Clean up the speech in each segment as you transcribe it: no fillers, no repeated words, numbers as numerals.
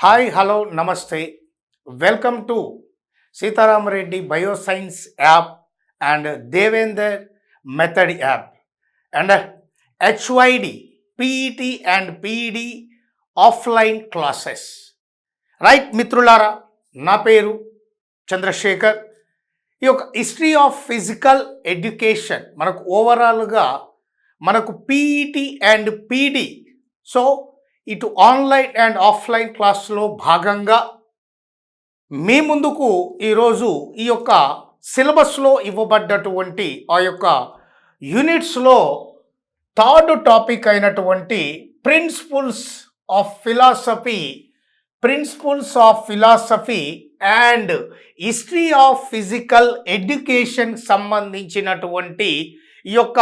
Hi hello namaste welcome to Sitaramareddy bioscience app and Devender method app and HYD PET and PED offline classes. Right మిత్రులారా, నా పేరు చంద్రశేఖర్. ఈ యొక్క history of physical education మనకు ఓవరాల్గా మనకు పీఈటీ అండ్ పీడి, సో ఇటు ఆన్లైన్ అండ్ ఆఫ్లైన్ క్లాస్లో భాగంగా మీ ముందుకు ఈరోజు ఈ యొక్క సిలబస్లో ఇవ్వబడ్డటువంటి ఆ యొక్క యూనిట్స్లో థర్డ్ టాపిక్ అయినటువంటి principles of philosophy and history of physical education సంబంధించినటువంటి ఈ యొక్క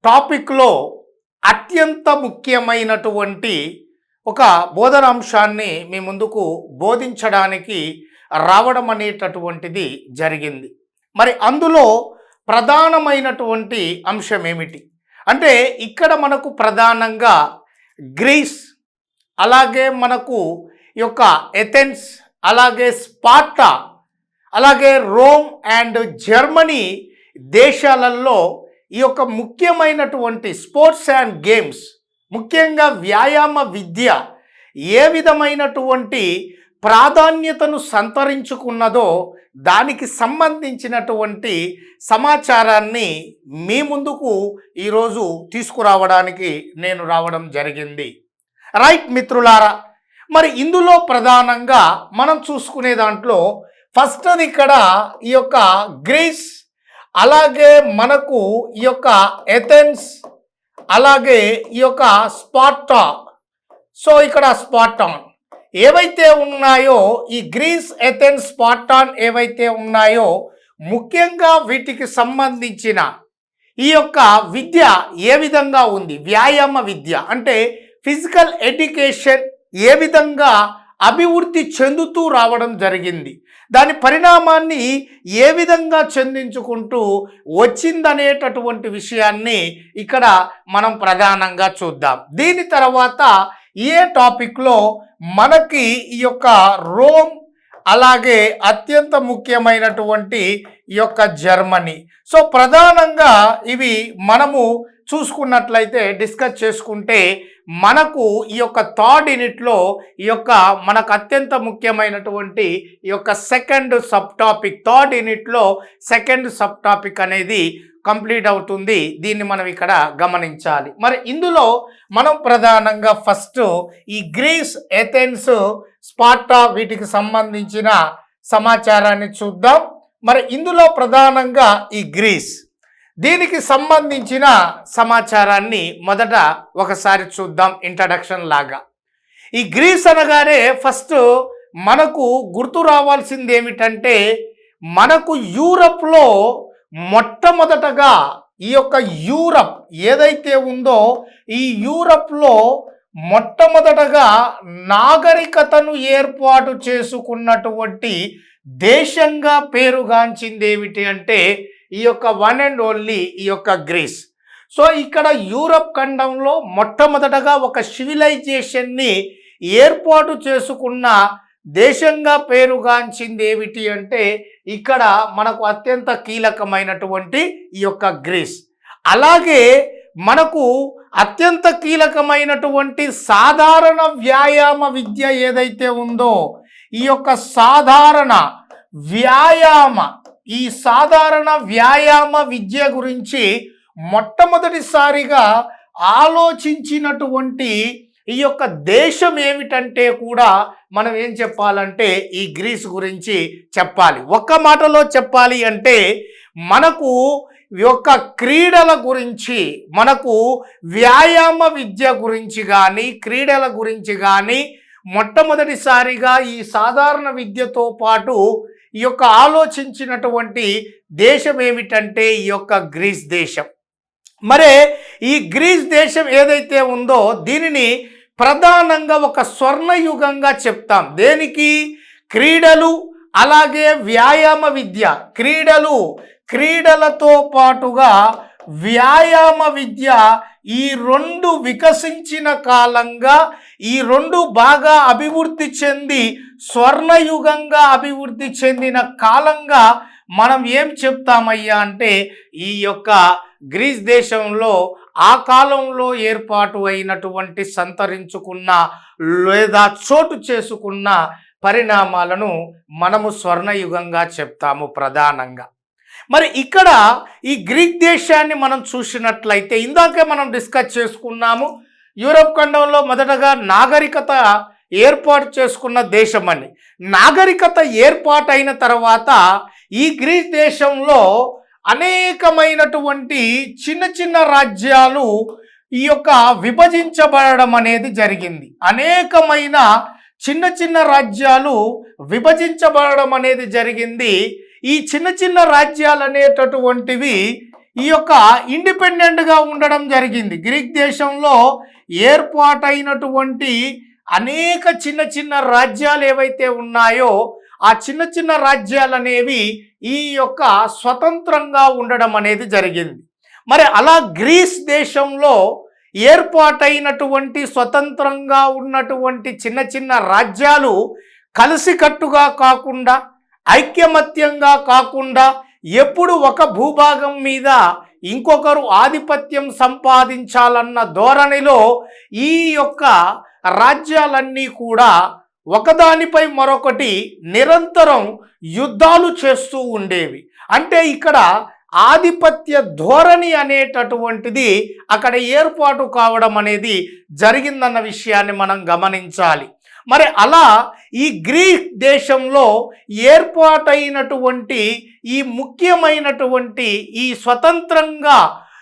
టాపిక్లో అత్యంత ముఖ్యమైనటువంటి ఒక బోధనాంశాన్ని మీ ముందుకు బోధించడానికి రావడం అనేటటువంటిది జరిగింది. మరి అందులో ప్రధానమైనటువంటి అంశం ఏమిటి అంటే, ఇక్కడ మనకు ప్రధానంగా గ్రీస్, అలాగే మనకు ఈ యొక్క ఎథెన్స్, అలాగే స్పార్టా, అలాగే రోమ్ అండ్ జర్మనీ దేశాలలో ఈ యొక్క ముఖ్యమైనటువంటి స్పోర్ట్స్ అండ్ గేమ్స్, ముఖ్యంగా వ్యాయామ విద్య ఏ విధమైనటువంటి ప్రాధాన్యతను సంతరించుకున్నదో దానికి సంబంధించినటువంటి సమాచారాన్ని మీ ముందుకు ఈరోజు తీసుకురావడానికి నేను రావడం జరిగింది. రైట్ మిత్రులారా, మరి ఇందులో ప్రధానంగా మనం చూసుకునే దాంట్లో ఫస్ట్ అది ఇక్కడ ఈ యొక్క గ్రీస్, అలాగే మనకు ఈ యొక్క ఎథెన్స్, అలాగే ఈ యొక్క స్పార్టా. సో ఇక్కడ స్పార్టాన్ ఏవైతే ఉన్నాయో, ఈ గ్రీస్, ఎథెన్స్, స్పార్టాన్ ఏవైతే ఉన్నాయో, ముఖ్యంగా వీటికి సంబంధించిన ఈ యొక్క విద్య ఏ విధంగా ఉంది, వ్యాయామ విద్య అంటే ఫిజికల్ ఎడ్యుకేషన్ ఏ విధంగా అభివృద్ధి చెందుతూ రావడం జరిగింది, దాని పరిణామాన్ని ఏ విధంగా చెందించుకుంటూ వచ్చిందనేటటువంటి విషయాన్ని ఇక్కడ మనం ప్రధానంగా చూద్దాం. దీని తర్వాత ఏ టాపిక్లో మనకి ఈ యొక్క రోమ్, అలాగే అత్యంత ముఖ్యమైనటువంటి ఈ యొక్క జర్మనీ, సో ప్రధానంగా ఇవి మనము చూసుకున్నట్లయితే డిస్కస్ చేసుకుంటే మనకు ఈ యొక్క థర్డ్ యూనిట్లో ఈ యొక్క మనకు అత్యంత ముఖ్యమైనటువంటి ఈ యొక్క సెకండ్ సబ్ టాపిక్, థర్డ్ యూనిట్లో సెకండ్ సబ్ టాపిక్ అనేది కంప్లీట్ అవుతుంది. దీన్ని మనం ఇక్కడ గమనించాలి. మరి ఇందులో మనం ప్రధానంగా ఫస్ట్ ఈ గ్రీస్, ఎథెన్స్, స్పార్టా వీటికి సంబంధించిన సమాచారాన్ని చూద్దాం. మరి ఇందులో ప్రధానంగా ఈ గ్రీస్, దీనికి సంబంధించిన సమాచారాన్ని మొదట ఒకసారి చూద్దాం ఇంట్రడక్షన్ లాగా. ఈ గ్రీస్ అనగానే ఫస్ట్ మనకు గుర్తు రావాల్సింది ఏమిటంటే, మనకు యూరప్లో మొట్టమొదటగా ఈ యొక్క యూరప్ ఏదైతే ఉందో, ఈ యూరప్లో మొట్టమొదటగా నాగరికతను ఏర్పాటు చేసుకున్నటువంటి దేశంగా పేరుగాంచింది ఏమిటి అంటే ఈ యొక్క వన్ అండ్ ఓన్లీ ఈ యొక్క గ్రీస్. సో ఇక్కడ యూరప్ ఖండంలో మొట్టమొదటగా ఒక సివిలైజేషన్ని ఏర్పాటు చేసుకున్న దేశంగా పేరుగాంచింది ఏమిటి అంటే ఇక్కడ మనకు అత్యంత కీలకమైనటువంటి ఈ యొక్క గ్రీస్. అలాగే మనకు అత్యంత కీలకమైనటువంటి సాధారణ వ్యాయామ విద్య ఏదైతే ఉందో, ఈ యొక్క సాధారణ వ్యాయామ విద్య గురించి మొట్టమొదటిసారిగా ఆలోచించినటువంటి ఈ యొక్క దేశం ఏమిటంటే కూడా మనం ఏం చెప్పాలంటే ఈ గ్రీస్ గురించి చెప్పాలి. ఒక్క మాటలో చెప్పాలి అంటే మనకు యొక్క క్రీడల గురించి, మనకు వ్యాయామ విద్య గురించి కానీ క్రీడల గురించి కానీ మొట్టమొదటిసారిగా ఈ సాధారణ విద్యతో పాటు ఈ యొక్క ఆలోచించినటువంటి దేశం ఏమిటంటే ఈ యొక్క గ్రీస్ దేశం. మరి ఈ గ్రీస్ దేశం ఏదైతే ఉందో దీనిని ప్రధానంగా ఒక స్వర్ణయుగంగా చెప్తాం. దేనికి? క్రీడలు, అలాగే వ్యాయామ విద్య, క్రీడలతో పాటుగా వ్యాయామ విద్య ఈ రెండు వికసించిన కాలంగా, ఈ రెండు బాగా అభివృద్ధి చెంది స్వర్ణయుగంగా అభివృద్ధి చెందిన కాలంగా మనం ఏం చెప్తామయ్యా అంటే ఈ యొక్క గ్రీస్ దేశంలో ఆ కాలంలో ఏర్పాటు అయినటువంటి సంతరించుకున్న లేదా చోటు చేసుకున్న పరిణామాలను మనము స్వర్ణయుగంగా చెప్తాము ప్రధానంగా. మరి ఇక్కడ ఈ గ్రీక్ దేశాన్ని మనం చూసినట్లయితే ఇందాకే మనం డిస్కస్ చేసుకున్నాము, యూరప్ ఖండంలో మొదటగా నాగరికత ఏర్పాటు చేసుకున్న దేశం అని. నాగరికత ఏర్పాటైన తర్వాత ఈ గ్రీస్ దేశంలో అనేకమైనటువంటి చిన్న చిన్న రాజ్యాలు ఈ యొక్క విభజించబడడం అనేది జరిగింది. అనేకమైన చిన్న చిన్న రాజ్యాలు విభజించబడడం అనేది జరిగింది. ఈ చిన్న చిన్న రాజ్యాలు అనేటటువంటివి ఈ యొక్క ఇండిపెండెంట్గా ఉండడం జరిగింది. గ్రీక్ దేశంలో ఏర్పాటైనటువంటి అనేక చిన్న చిన్న రాజ్యాలు ఏవైతే ఉన్నాయో ఆ చిన్న చిన్న రాజ్యాలు అనేవి ఈ యొక్క స్వతంత్రంగా ఉండడం అనేది జరిగింది. మరి అలా గ్రీస్ దేశంలో ఏర్పాటైనటువంటి స్వతంత్రంగా ఉన్నటువంటి చిన్న చిన్న రాజ్యాలు కలిసికట్టుగా కాకుండా, ఐక్యమత్యంగా కాకుండా, ఎప్పుడు ఒక భూభాగం మీద ఇంకొకరు ఆధిపత్యం సంపాదించాలన్న ధోరణిలో ఈ యొక్క రాజ్యాలన్నీ కూడా ఒకదానిపై మరొకటి నిరంతరం యుద్ధాలు చేస్తూ ఉండేవి. అంటే ఇక్కడ ఆధిపత్య ధోరణి అనేటటువంటిది అక్కడ ఏర్పాటు కావడం అనేది జరిగిందన్న విషయాన్ని మనం గమనించాలి. మరి అలా ఈ గ్రీక్ దేశంలో ఏర్పాటైనటువంటి ఈ ముఖ్యమైనటువంటి ఈ స్వతంత్రంగా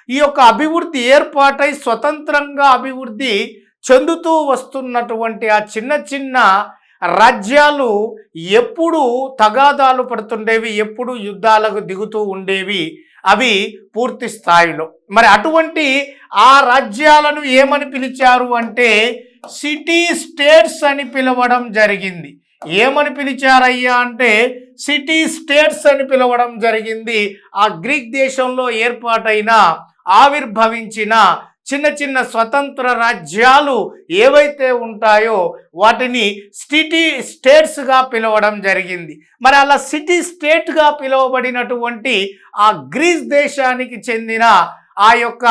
ఈ యొక్క అభివృద్ధి ఏర్పాటై స్వతంత్రంగా అభివృద్ధి చెందుతూ వస్తున్నటువంటి ఆ చిన్న చిన్న రాజ్యాలు ఎప్పుడు తగాదాలు పడుతుండేవి, ఎప్పుడు యుద్ధాలకు దిగుతూ ఉండేవి అవి పూర్తి స్థాయిలో. మరి అటువంటి ఆ రాజ్యాలను ఏమని పిలిచారు అంటే సిటీ స్టేట్స్ అని పిలవడం జరిగింది. ఏమని పిలిచారయ్యా అంటే సిటీ స్టేట్స్ అని పిలవడం జరిగింది. ఆ గ్రీక్ దేశంలో ఏర్పాటైన ఆవిర్భవించిన చిన్న చిన్న స్వతంత్ర రాజ్యాలు ఏవైతే ఉంటాయో వాటిని సిటీ స్టేట్స్గా పిలవడం జరిగింది. మరి అలా సిటీ స్టేట్గా పిలువబడినటువంటి ఆ గ్రీస్ దేశానికి చెందిన ఆ యొక్క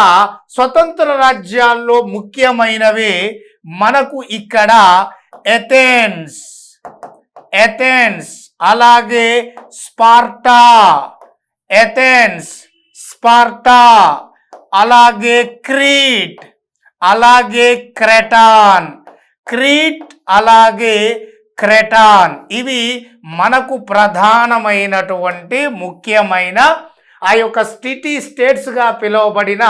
స్వతంత్ర రాజ్యాల్లో ముఖ్యమైనవి మనకు ఇక్కడ ఎథెన్స్, అలాగే స్పార్టా, స్పార్టా, అలాగే క్రీట్, అలాగే క్రెటాన్, అలాగే క్రెటాన్. ఇవి మనకు ప్రధానమైనటువంటి ముఖ్యమైన ఆ యొక్క సిటీ స్టేట్స్గా పిలువబడిన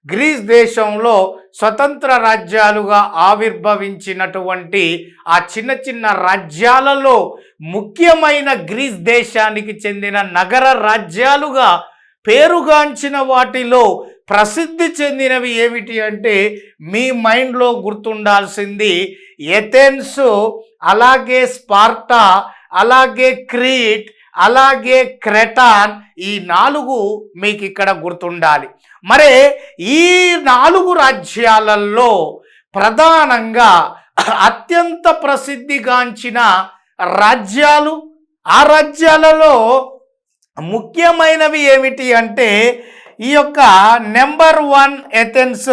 గ్రీస్ దేశంలో స్వతంత్ర రాజ్యాలుగా ఆవిర్భవించినటువంటి ఆ చిన్న చిన్న రాజ్యాలలో ముఖ్యమైన గ్రీస్ దేశానికి చెందిన నగర రాజ్యాలుగా పేరుగాంచిన వాటిలో ప్రసిద్ధి చెందినవి ఏమిటి అంటే మీ మైండ్లో గుర్తుండాల్సింది ఎథెన్స్, అలాగే స్పార్టా, అలాగే క్రీట్, అలాగే క్రెటాన్. ఈ 4 మీకు ఇక్కడ గుర్తుండాలి. మరి ఈ 4 రాజ్యాలలో ప్రధానంగా అత్యంత ప్రసిద్ధిగాంచిన రాజ్యాలు, ఆ రాజ్యాలలో ముఖ్యమైనవి ఏమిటి అంటే ఈ యొక్క నెంబర్ 1 ఎథెన్స్,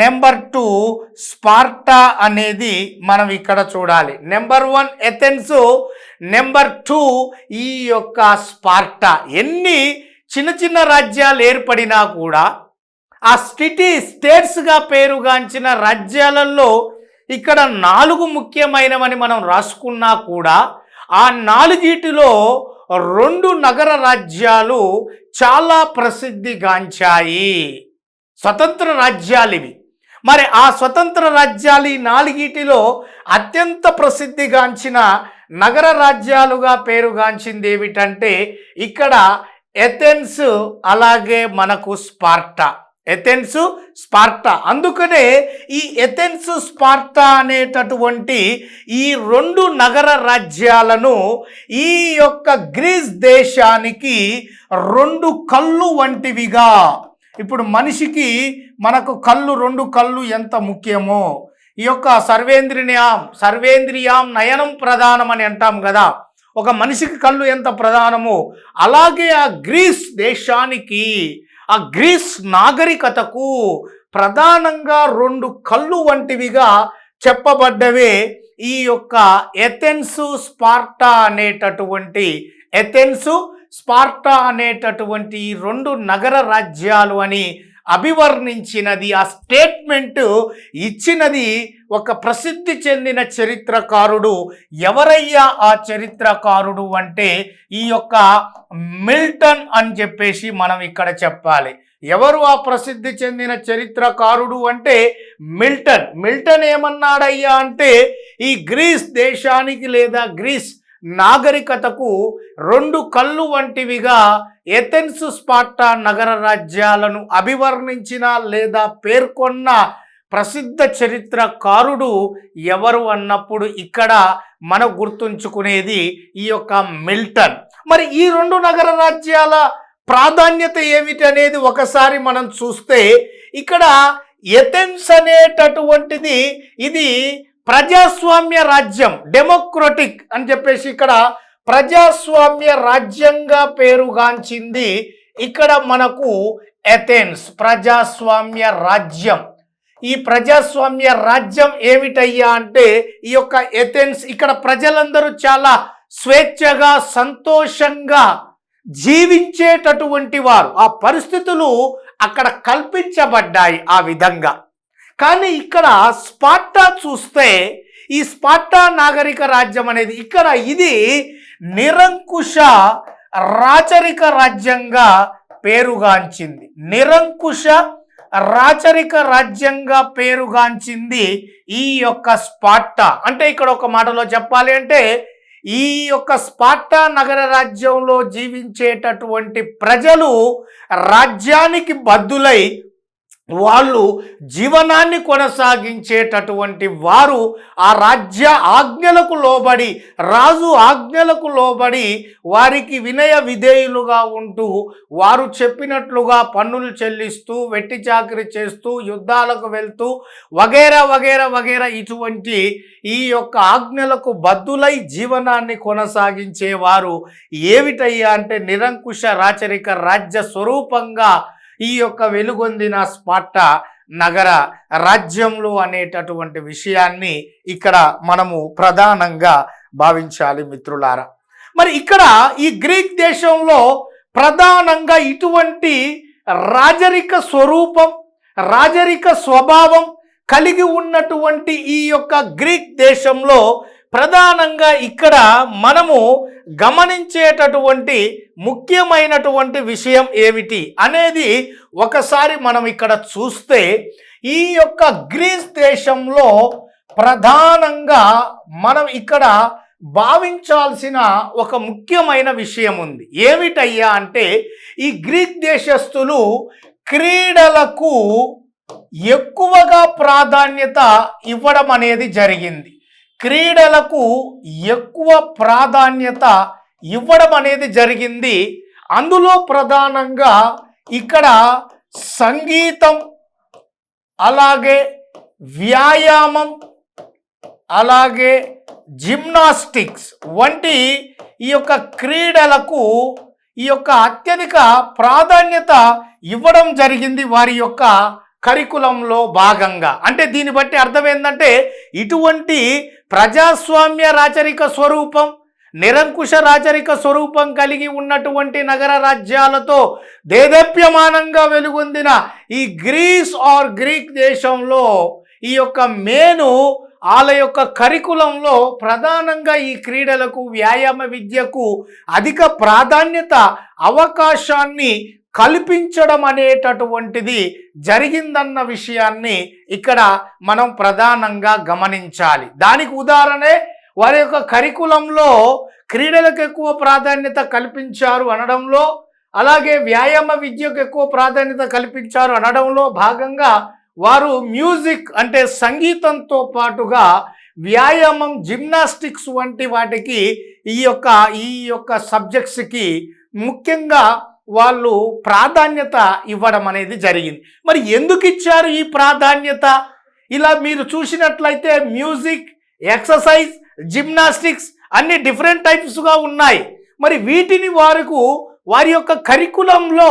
నెంబర్ 2 స్పార్టా అనేది మనం ఇక్కడ చూడాలి. నెంబర్ 1 ఎథెన్స్, నెంబర్ 2 ఈ యొక్క స్పార్టా. ఎన్ని చిన్న చిన్న రాజ్యాలు ఏర్పడినా కూడా ఆ సిటీ స్టేట్స్గా పేరుగాంచిన రాజ్యాలలో ఇక్కడ 4 ముఖ్యమైనవని మనం రాసుకున్నా కూడా ఆ 4 2 నగర రాజ్యాలు చాలా ప్రసిద్ధిగాంచాయి. స్వతంత్ర రాజ్యాలు ఇవి. మరి ఆ స్వతంత్ర రాజ్యాలు ఈ 4 అత్యంత ప్రసిద్ధిగాంచిన నగర రాజ్యాలుగా పేరుగాంచింది ఏమిటంటే ఇక్కడ ఎథెన్స్, అలాగే మనకు స్పార్టా. Athens, Sparta. అందుకనే ఈ ఎథెన్స్, స్పార్టా అనేటటువంటి ఈ 2 నగర రాజ్యాలను ఈ యొక్క గ్రీస్ దేశానికి 2 కళ్ళు వంటివిగా, ఇప్పుడు మనిషికి మనకు రెండు కళ్ళు ఎంత ముఖ్యమో, ఈ యొక్క సర్వేంద్రియాం నయనం ప్రధానం అని అంటాం కదా, ఒక మనిషికి కళ్ళు ఎంత ప్రధానమో అలాగే ఆ గ్రీస్ దేశానికి, ఆ గ్రీస్ నాగరికతకు ప్రధానంగా 2 కళ్ళు వంటివిగా చెప్పబడ్డవే ఈ యొక్క ఎథెన్సు స్పార్టా అనేటటువంటి 2 నగర రాజ్యాలు అని అభివర్ణించినది, ఆ స్టేట్మెంట్ ఇచ్చినది ఒక ప్రసిద్ధి చెందిన చరిత్రకారుడు. ఎవరయ్యా ఆ చరిత్రకారుడు అంటే ఈ యొక్క మిల్టన్ అని చెప్పేసి మనం ఇక్కడ చెప్పాలి. ఎవరు ఆ ప్రసిద్ధి చెందిన చరిత్రకారుడు అంటే మిల్టన్ ఏమన్నాడయ్యా అంటే ఈ గ్రీస్ దేశానికి లేదా గ్రీస్ నాగరికతకు 2 కళ్ళు వంటివిగా ఎథెన్స్ స్పార్టా నగర రాజ్యాలను అభివర్ణించిన లేదా పేర్కొన్న ప్రసిద్ధ చరిత్రకారుడు ఎవరు అన్నప్పుడు ఇక్కడ మనం గుర్తుంచుకునేది ఈ యొక్క మిల్టన్. మరి ఈ 2 నగర రాజ్యాల ప్రాధాన్యత ఏమిటి అనేది ఒకసారి మనం చూస్తే, ఇక్కడ ఎథెన్స్ అనేటటువంటిది ఇది ప్రజాస్వామ్య రాజ్యం, డెమోక్రటిక్ అని చెప్పేసి ఇక్కడ ప్రజాస్వామ్య రాజ్యంగా పేరుగాంచింది. ఇక్కడ మనకు ఎథెన్స్ ప్రజాస్వామ్య రాజ్యం. ఈ ప్రజాస్వామ్య రాజ్యం ఏమిటయ్యా అంటే ఈ యొక్క ఎథెన్స్, ఇక్కడ ప్రజలందరూ చాలా స్వేచ్ఛగా సంతోషంగా జీవించేటటువంటి వారు, ఆ పరిస్థితులు అక్కడ కల్పించబడ్డాయి ఆ విధంగా. కానీ ఇక్కడ స్పార్టా చూస్తే, ఈ స్పార్టా నాగరిక రాజ్యం అనేది ఇక్కడ ఇది నిరంకుశ రాచరిక రాజ్యంగా పేరుగాంచింది. నిరంకుశ రాచరిక రాజ్యంగా పేరుగాంచింది ఈ యొక్క స్పార్టా. అంటే ఇక్కడ ఒక మాటలో చెప్పాలి అంటే ఈ యొక్క స్పార్టా నగర రాజ్యంలో జీవించేటటువంటి ప్రజలు రాజ్యానికి బద్దులై వాళ్ళు జీవనాన్ని కొనసాగించేటటువంటి వారు ఆ రాజ్య ఆజ్ఞలకు లోబడి, రాజు ఆజ్ఞలకు లోబడి వారికి వినయ విధేయులుగా ఉంటూ వారు చెప్పినట్లుగా పన్నులు చెల్లిస్తూ వెట్టి చాకరీ చేస్తూ యుద్ధాలకు వెళ్తూ వగైరా వగైరా వగైరా ఇటువంటి ఈ యొక్క ఆజ్ఞలకు బద్దులై జీవనాన్ని కొనసాగించేవారు ఏమిటయ్యా అంటే నిరంకుశ రాచరిక రాజ్య స్వరూపంగా ఈ యొక్క వెలుగొందిన స్పార్టా నగర రాజ్యంలో అనేటటువంటి విషయాన్ని ఇక్కడ మనము ప్రధానంగా భావించాలి మిత్రులారా. మరి ఇక్కడ ఈ గ్రీక్ దేశంలో ప్రధానంగా ఇటువంటి రాజరిక స్వరూపం, రాజరిక స్వభావం కలిగి ఉన్నటువంటి ఈ యొక్క గ్రీక్ దేశంలో ప్రధానంగా ఇక్కడ మనము గమనించేటటువంటి ముఖ్యమైనటువంటి విషయం ఏమిటి అనేది ఒకసారి మనం ఇక్కడ చూస్తే, ఈ యొక్క గ్రీస్ దేశంలో ప్రధానంగా మనం ఇక్కడ భావించాల్సిన ఒక ముఖ్యమైన విషయం ఉంది. ఏమిటయ్యా అంటే ఈ గ్రీక్ దేశస్థులు క్రీడలకు ఎక్కువగా ప్రాధాన్యత ఇవ్వడం అనేది జరిగింది. క్రీడలకు ఎక్కువ ప్రాధాన్యత ఇవ్వడం అనేది జరిగింది. అందులో ప్రధానంగా ఇక్కడ సంగీతం, అలాగే వ్యాయామం, అలాగే జిమ్నాస్టిక్స్ వంటి ఈ యొక్క క్రీడలకు ఈ యొక్క అత్యధిక ప్రాధాన్యత ఇవ్వడం జరిగింది వారి యొక్క కరికులంలో భాగంగా. అంటే దీన్ని బట్టి అర్థం ఏంటంటే ఇటువంటి ప్రజాస్వామ్య రాచరిక స్వరూపం, నిరంకుశ రాచరిక స్వరూపం కలిగి ఉన్నటువంటి నగర రాజ్యాలతో దేదీప్యమానంగా వెలుగొందిన ఈ గ్రీక్ దేశంలో ఈ యొక్క వాళ్ళ యొక్క కరికులంలో ప్రధానంగా ఈ క్రీడలకు, వ్యాయామ విద్యకు అధిక ప్రాధాన్యత, అవకాశాన్ని కల్పించడం అనేటటువంటిది జరిగిందన్న విషయాన్ని ఇక్కడ మనం ప్రధానంగా గమనించాలి. దానికి ఉదాహరణే వారి యొక్క కరికులంలో క్రీడలకు ఎక్కువ ప్రాధాన్యత కల్పించారు అనడంలో, అలాగే వ్యాయామ విద్యకు ఎక్కువ ప్రాధాన్యత కల్పించారు అనడంలో భాగంగా వారు మ్యూజిక్ అంటే సంగీతంతో పాటుగా వ్యాయామం, జిమ్నాస్టిక్స్ వంటి వాటికి ఈ యొక్క సబ్జెక్ట్స్కి ముఖ్యంగా వాళ్ళు ప్రాధాన్యత ఇవ్వడం అనేది జరిగింది. మరి ఎందుకు ఇచ్చారు ఈ ప్రాధాన్యత? ఇలా మీరు చూసినట్లయితే మ్యూజిక్, ఎక్సర్సైజ్, జిమ్నాస్టిక్స్ అన్ని డిఫరెంట్ టైప్స్గా ఉన్నాయి. మరి వీటిని వారి యొక్క కరికులంలో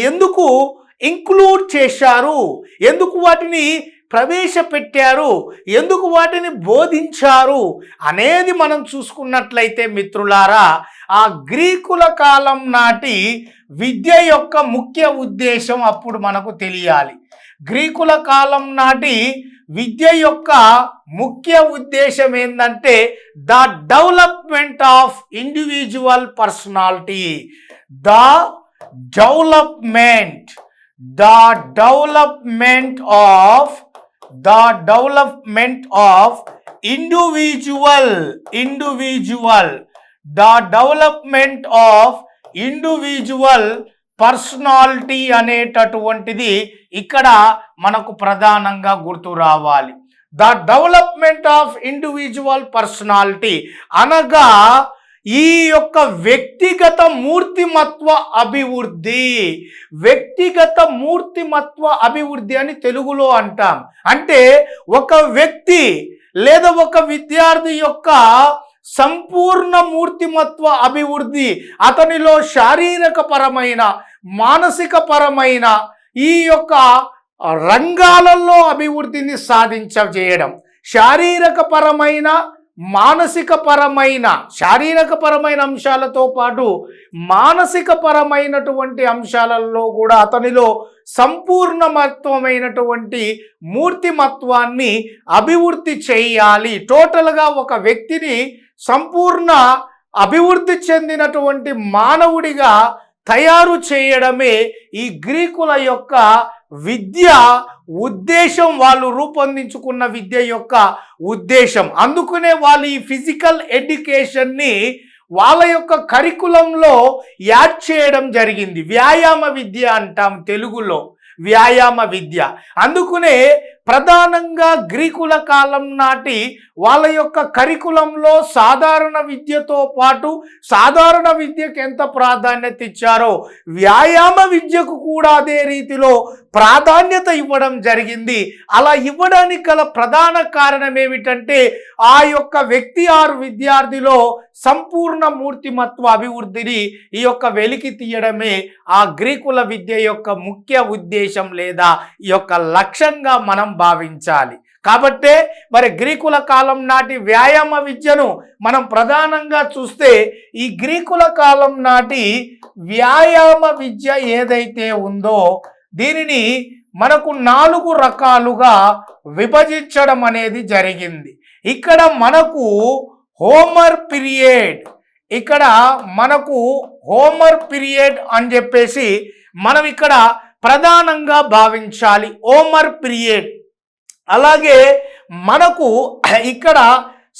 ఎందుకు ఇంక్లూడ్ చేశారు, ఎందుకు వాటిని ప్రవేశపెట్టారు, ఎందుకు వాటిని బోధించారు అనేది మనం చూసుకున్నట్లయితే మిత్రులారా, ఆ గ్రీకుల కాలం నాటి విద్య యొక్క ముఖ్య ఉద్దేశం అప్పుడు మనకు తెలియాలి. గ్రీకుల కాలం నాటి విద్య యొక్క ముఖ్య ఉద్దేశం ఏంటంటే the development of individual personality, the development of individual personality అనేటటువంటిది ఇక్కడ మనకు ప్రధానంగా గుర్తు రావాలి. The development of individual personality అనగా ఈ యొక్క వ్యక్తిగత మూర్తిమత్వ అభివృద్ధి అని తెలుగులో అంటాం. అంటే ఒక వ్యక్తి లేదా ఒక విద్యార్థి యొక్క సంపూర్ణ మూర్తిమత్వ అభివృద్ధి, అతనిలో శారీరక పరమైన, మానసిక పరమైన ఈ యొక్క రంగాలలో అభివృద్ధిని సాధించజేయడం. శారీరక పరమైన అంశాలతో పాటు మానసిక పరమైనటువంటి అంశాలలో కూడా అతనిలో సంపూర్ణమత్వమైనటువంటి మూర్తిమత్వాన్ని అభివృద్ధి చేయాలి. టోటల్గా ఒక వ్యక్తిని సంపూర్ణ అభివృద్ధి చెందినటువంటి మానవుడిగా తయారు చేయడమే ఈ గ్రీకుల యొక్క విద్య ఉద్దేశం, వాళ్ళు రూపొందించుకున్న విద్య యొక్క ఉద్దేశం. అందుకనే వాళ్ళు ఈ ఫిజికల్ ఎడ్యుకేషన్ని వాళ్ళ యొక్క కరికులంలో యాడ్ చేయడం జరిగింది. వ్యాయామ విద్య అంటాం తెలుగులో, వ్యాయామ విద్య. అందుకనే ప్రధానంగా గ్రీకుల కాలం నాటి వాళ్ళ యొక్క కరికులంలో సాధారణ విద్యతో పాటు సాధారణ విద్యకు ఎంత ప్రాధాన్యత ఇచ్చారో వ్యాయామ విద్యకు కూడా అదే రీతిలో ప్రాధాన్యత ఇవ్వడం జరిగింది. అలా ఇవ్వడానికి గల ప్రధాన కారణం ఏమిటంటే ఆ యొక్క వ్యక్తి విద్యార్థిలో సంపూర్ణ మూర్తిమత్వ అభివృద్ధిని ఈ యొక్క వెలికి తీయడమే ఆ గ్రీకుల విద్య యొక్క ముఖ్య ఉద్దేశం లేదా ఈ యొక్క లక్ష్యంగా మనం భావించాలి. కాబట్టే మరి గ్రీకుల కాలం నాటి వ్యాయామ విద్యను మనం ప్రధానంగా చూస్తే ఈ గ్రీకుల కాలం నాటి వ్యాయామ విద్య ఏదైతే ఉందో దీనిని మనకు 4 రకాలుగా విభజించడం అనేది జరిగింది. ఇక్కడ మనకు హోమర్ పీరియడ్ అని చెప్పేసి మనం ఇక్కడ ప్రధానంగా భావించాలి. Homer period. అలాగే మనకు ఇక్కడ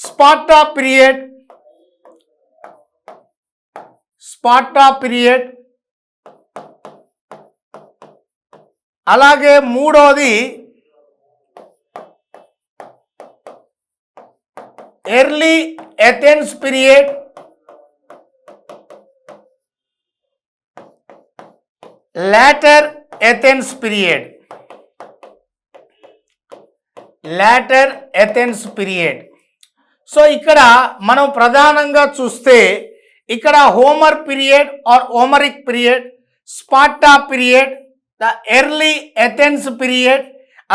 స్పార్టా పీరియడ్, అలాగే మూడోది early Athens period, later Athens period. So ఇక్కడ మనం ప్రధానంగా చూస్తే ఇక్కడ Homer period are Homeric period, Sparta period, the early Athens period,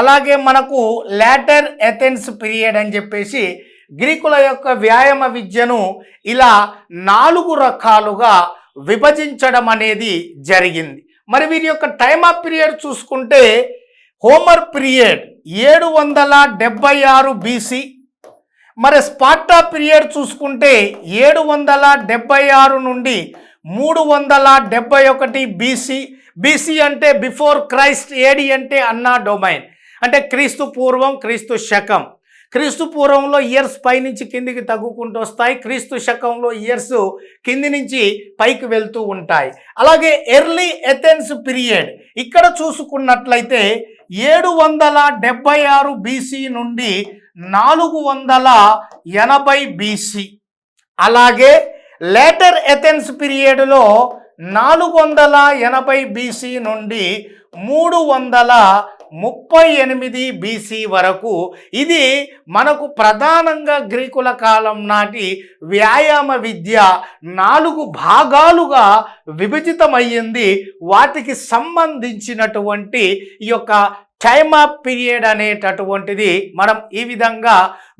అలాగే మనకు లేటర్ ఏథెన్స్ పీరియడ్ అని చెప్పేసి గ్రీకుల యొక్క వ్యాయామ విద్యను ఇలా 4 రకాలుగా విభజించడం అనేది జరిగింది. మరి వీరి యొక్క టైమ్ ఆఫ్ పీరియడ్ చూసుకుంటే హోమర్ పీరియడ్ 776 బీసీ, మరి స్పార్టా పీరియడ్ చూసుకుంటే 776 నుండి 371 బీసీ. బీసీ అంటే బిఫోర్ క్రైస్ట్, ఏడి అంటే అన్నా డొమైన్ అంటే క్రీస్తు పూర్వం, క్రీస్తు శకం. క్రీస్తు పూర్వంలో ఇయర్స్ పైనుంచి కిందికి తగ్గుకుంటూ వస్తాయి, క్రీస్తు శకంలో ఇయర్స్ కింది నుంచి పైకి వెళ్తూ ఉంటాయి. అలాగే ఎర్లీ ఏథెన్స్ పీరియడ్ ఇక్కడ చూసుకున్నట్లయితే 776 బీసీ నుండి 480 బీసీ. అలాగే లేటర్ ఏథెన్స్ పీరియడ్లో 480 బీసీ నుండి 338 బీసీ వరకు. ఇది మనకు ప్రధానంగా గ్రీకుల కాలం నాటి వ్యాయామ విద్య 4 భాగాలుగా విభజితమయ్యింది. వాటికి సంబంధించినటువంటి ఈ యొక్క టైమ్ ఆఫ్ పీరియడ్ అనేటటువంటిది మనం ఈ విధంగా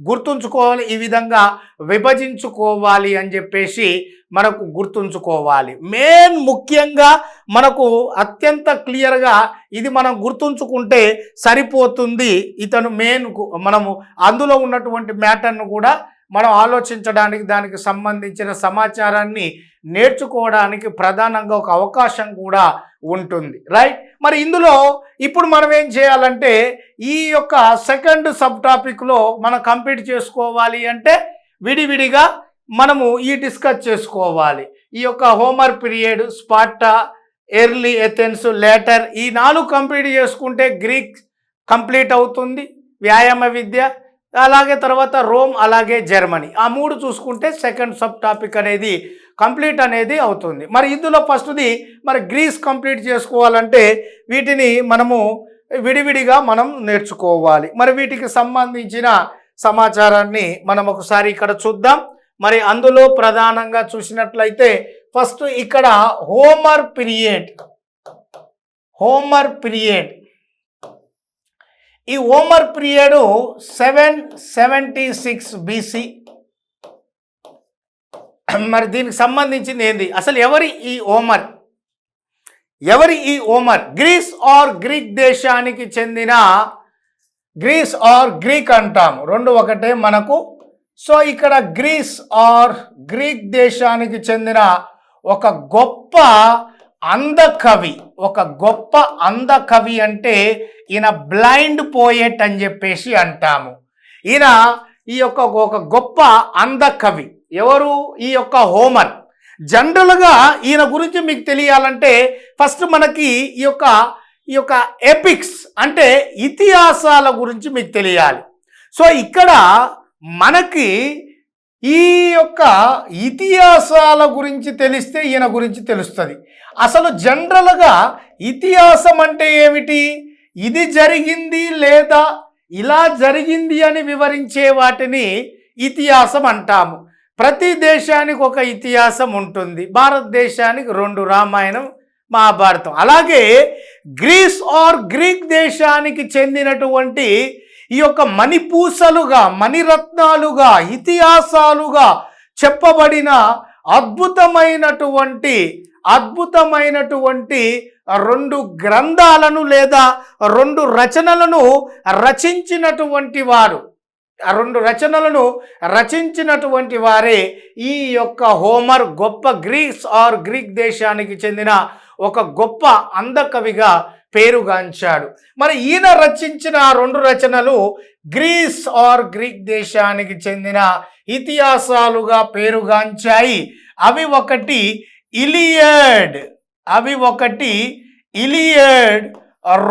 గుర్తుంచుకోవాలి, ఈ విధంగా విభజించుకోవాలి అని చెప్పేసి మనకు గుర్తుంచుకోవాలి. మెయిన్ ముఖ్యంగా మనకు అత్యంత క్లియర్గా ఇది మనం గుర్తుంచుకుంటే సరిపోతుంది. ఇతను మెయిన్ మనము అందులో ఉన్నటువంటి మ్యాటర్ను కూడా మనం ఆలోచించడానికి, దానికి సంబంధించిన సమాచారాన్ని నేర్చుకోవడానికి ప్రధానంగా ఒక అవకాశం కూడా ఉంటుంది, రైట్. మరి ఇందులో ఇప్పుడు మనం ఏం చేయాలంటే ఈ యొక్క సెకండ్ సబ్ టాపిక్లో మనం కంప్లీట్ చేసుకోవాలి అంటే విడివిడిగా మనము ఈ డిస్కస్ చేసుకోవాలి. ఈ యొక్క Homer period, Sparta, early Athens, later, ఈ 4 కంప్లీట్ చేసుకుంటే గ్రీక్ కంప్లీట్ అవుతుంది వ్యాయామ విద్య. అలాగే తర్వాత రోమ్, అలాగే జర్మనీ, ఆ 3 చూసుకుంటే సెకండ్ సబ్ టాపిక్ అనేది కంప్లీట్ అనేది అవుతుంది. మరి ఇందులో ఫస్ట్ది మరి గ్రీస్ కంప్లీట్ చేసుకోవాలంటే వీటిని మనము విడివిడిగా మనం నేర్చుకోవాలి. మరి వీటికి సంబంధించిన సమాచారాన్ని మనం ఒకసారి ఇక్కడ చూద్దాం. మరి అందులో ప్రధానంగా చూసినట్లయితే ఫస్ట్ ఇక్కడ హోమర్ పీరియడ్. ఈ హోమర్ పీరియడ్ 776 బీసీ. మరి దీనికి సంబంధించింది ఏంది, అసలు ఎవరి ఈ హోమర్? గ్రీస్ ఆర్ గ్రీక్ దేశానికి చెందిన, గ్రీస్ ఆర్ గ్రీక్ అంటాము, 2 ఒకటే మనకు. సో ఇక్కడ గ్రీస్ ఆర్ గ్రీక్ దేశానికి చెందిన ఒక గొప్ప అందకవి అంటే ఈయన బ్లైండ్ పోయెట్ అని చెప్పేసి అంటాము. ఈయన ఈ యొక్క ఒక గొప్ప అందకవి. ఎవరు? ఈ యొక్క హోమర్. జనరల్గా ఈయన గురించి మీకు తెలియాలంటే ఫస్ట్ మనకి ఈ యొక్క ఎపిక్స్ అంటే ఇతిహాసాల గురించి మీకు తెలియాలి. సో ఇక్కడ మనకి ఈ యొక్క ఇతిహాసాల గురించి తెలిస్తే ఈయన గురించి తెలుస్తుంది. అసలు జనరల్గా ఇతిహాసం అంటే ఏమిటి? ఇది జరిగింది లేదా ఇలా జరిగింది అని వివరించే వాటిని ఇతిహాసం అంటాము. ప్రతి దేశానికి ఒక ఇతిహాసం ఉంటుంది. భారతదేశానికి 2 రామాయణం, మహాభారతం. అలాగే గ్రీస్ ఆర్ గ్రీక్ దేశానికి చెందినటువంటి ఈ యొక్క మణిపూసలుగా, మణిరత్నాలుగా, ఇతిహాసాలుగా చెప్పబడిన అద్భుతమైనటువంటి 2 గ్రంథాలను లేదా 2 రచనలను రచించినటువంటి వారు, 2 రచనలను రచించినటువంటి వారే ఈ యొక్క హోమర్. గొప్ప గ్రీస్ ఆర్ గ్రీక్ దేశానికి చెందిన ఒక గొప్ప అందకవిగా పేరుగాంచాడు. మరి ఈయన రచించిన 2 రచనలు గ్రీస్ ఆర్ గ్రీక్ దేశానికి చెందిన ఇతిహాసాలుగా పేరుగాంచాయి. అవి ఒకటి ఇలియడ్,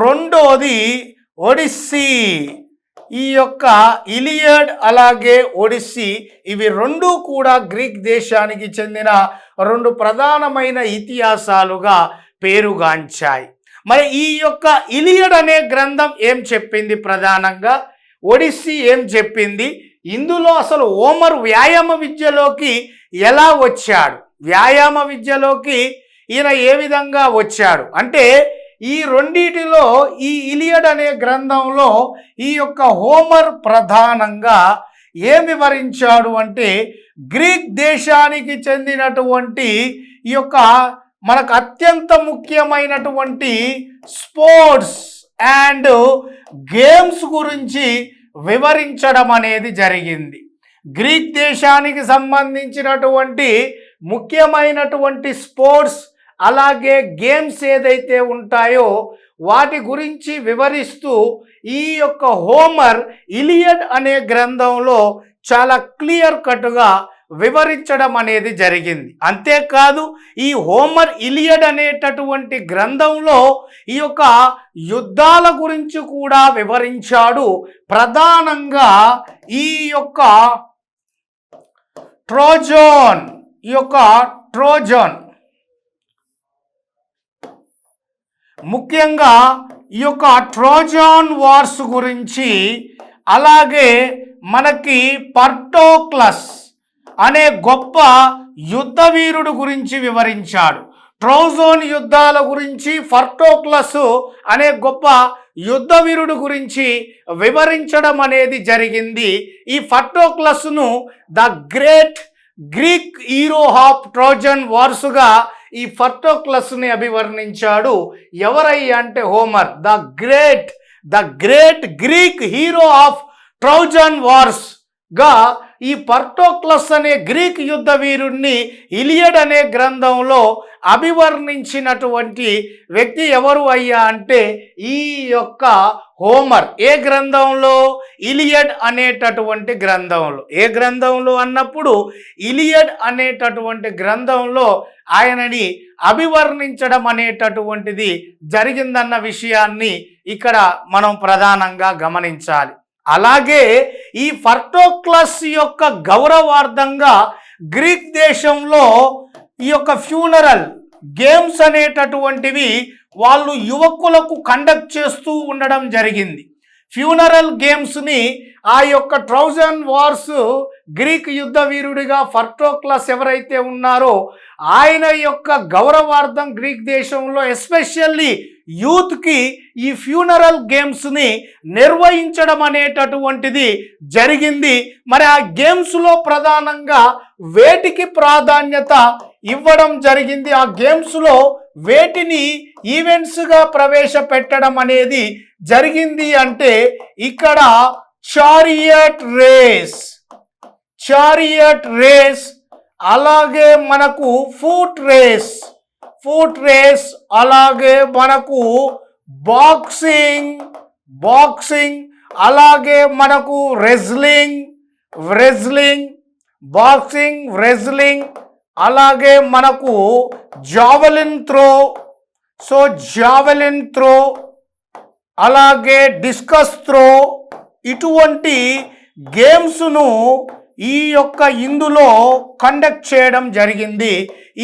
రెండోది ఒడిస్సీ. ఈ యొక్క ఇలియడ్ అలాగే ఒడిస్సీ, ఇవి 2 కూడా గ్రీక్ దేశానికి చెందిన 2 ప్రధానమైన ఇతిహాసాలుగా పేరుగాంచాయి. మరి ఈ యొక్క ఇలియడ్ అనే గ్రంథం ఏం చెప్పింది? ప్రధానంగా ఒడిస్సీ ఏం చెప్పింది? ఇందులో అసలు హోమర్ వ్యాయామ విద్యలోకి ఎలా వచ్చాడు, వ్యాయామ విద్యలోకి ఈయన ఏ విధంగా వచ్చాడు అంటే ఈ రెండిటిలో ఈ ఇలియడ్ అనే గ్రంథంలో ఈ యొక్క హోమర్ ప్రధానంగా ఏం వివరించాడు అంటే గ్రీక్ దేశానికి చెందినటువంటి ఈ యొక్క మనకు అత్యంత ముఖ్యమైనటువంటి స్పోర్ట్స్ అండ్ గేమ్స్ గురించి వివరించడం అనేది జరిగింది. గ్రీక్ దేశానికి సంబంధించినటువంటి ముఖ్యమైనటువంటి స్పోర్ట్స్ అలాగే గేమ్స్ ఏదైతే ఉంటాయో వాటి గురించి వివరిస్తూ ఈ యొక్క హోమర్ ఇలియడ్ అనే గ్రంథంలో చాలా క్లియర్ కట్గా వివరించడం అనేది జరిగింది. అంతేకాదు ఈ హోమర్ ఇలియడ్ అనేటటువంటి గ్రంథంలో ఈ యొక్క యుద్ధాల గురించి కూడా వివరించాడు. ప్రధానంగా ఈ యొక్క ట్రోజన్ ముఖ్యంగా ఈ యొక్క ట్రోజాన్ వార్స్ గురించి, అలాగే మనకి పర్టోక్లస్ అనే గొప్ప యుద్ధ వీరుడు గురించి వివరించాడు. ట్రోజాన్ యుద్ధాల గురించి, పర్టోక్లస్ అనే గొప్ప యుద్ధ వీరుడు గురించి వివరించడం అనేది జరిగింది. ఈ పర్టోక్లస్ను the great Greek hero of Trojan వార్స్గా ఈ పర్టోక్లస్ని అభివర్ణించాడు. ఎవరయ్యా అంటే Homer. The great Greek hero of Trojan wars గా ఈ పర్టోక్లస్ అనే గ్రీక్ యుద్ధ వీరుణ్ణి ఇలియడ్ అనే గ్రంథంలో అభివర్ణించినటువంటి వ్యక్తి ఎవరు అయ్యా అంటే ఈ యొక్క హోమర్. ఏ గ్రంథంలో? ఇలియడ్ అనేటటువంటి గ్రంథంలో. ఏ గ్రంథంలో అన్నప్పుడు ఇలియడ్ అనేటటువంటి గ్రంథంలో ఆయనని అభివర్ణించడం అనేటటువంటిది జరిగిందన్న విషయాన్ని ఇక్కడ మనం ప్రధానంగా గమనించాలి. అలాగే ఈ పర్టోక్లస్ యొక్క గౌరవార్థంగా గ్రీక్ దేశంలో ఈ యొక్క ఫ్యూనరల్ గేమ్స్ అనేటటువంటివి వాళ్ళు యువకులకు కండక్ట్ చేస్తూ ఉండడం జరిగింది. ఫ్యూనరల్ గేమ్స్ని ఆ యొక్క ట్రోజన్ వార్స్ గ్రీక్ యుద్ధ వీరుడిగా పర్టోక్లస్ ఎవరైతే ఉన్నారో ఆయన యొక్క గౌరవార్థం గ్రీక్ దేశంలో ఎస్పెషల్లీ యూత్కి ఈ ఫ్యూనరల్ గేమ్స్ని నిర్వహించడం అనేటటువంటిది జరిగింది. మరి ఆ గేమ్స్లో ప్రధానంగా వేటికి ప్రాధాన్యత ఇవ్వడం జరిగింది? ఆ గేమ్స్లో వేటిని ఈవెంట్స్గా ప్రవేశపెట్టడం అనేది జరిగింది అంటే ఇక్కడ చారియట్ రేస్, అలాగే మనకు ఫుట్ రేస్, అలాగే మనకు బాక్సింగ్, అలాగే మనకు రెజ్లింగ్, అలాగే మనకు జావెలిన్ త్రో, అలాగే డిస్కస్ త్రో, ఇటువంటి గేమ్స్ను ఈ యొక్క ఇందులో కండక్ట్ చేయడం జరిగింది,